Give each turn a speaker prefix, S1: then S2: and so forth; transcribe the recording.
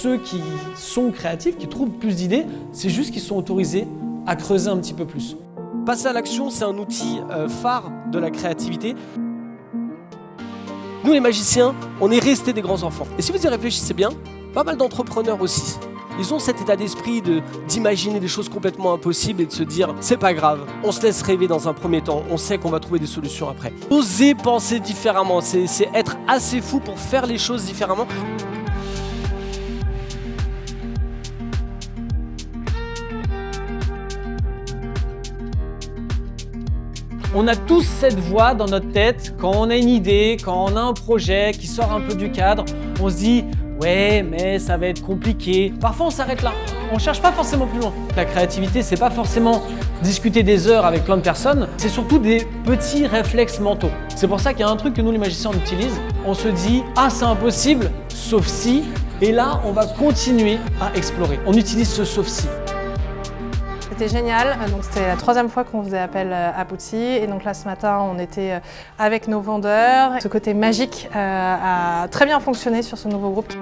S1: Ceux qui sont créatifs, qui trouvent plus d'idées, c'est juste qu'ils sont autorisés à creuser un petit peu plus.
S2: Passer à l'action, c'est un outil phare de la créativité. Nous les magiciens, on est restés des grands enfants. Et si vous y réfléchissez bien, pas mal d'entrepreneurs aussi. Ils ont cet état d'esprit d'imaginer des choses complètement impossibles et de se dire c'est pas grave, on se laisse rêver dans un premier temps, on sait qu'on va trouver des solutions après. Oser penser différemment, c'est être assez fou pour faire les choses différemment.
S1: On a tous cette voix dans notre tête quand on a une idée, quand on a un projet qui sort un peu du cadre, on se dit ouais mais ça va être compliqué. Parfois on s'arrête là, on cherche pas forcément plus loin. La créativité c'est pas forcément discuter des heures avec plein de personnes, c'est surtout des petits réflexes mentaux. C'est pour ça qu'il y a un truc que nous les magiciens on utilise, on se dit ah c'est impossible sauf si, et là on va continuer à explorer. On utilise ce sauf si.
S3: C'était génial, donc c'était la 3e fois qu'on faisait appel à Putsi et donc là ce matin on était avec nos vendeurs. Ce côté magique a très bien fonctionné sur ce nouveau groupe.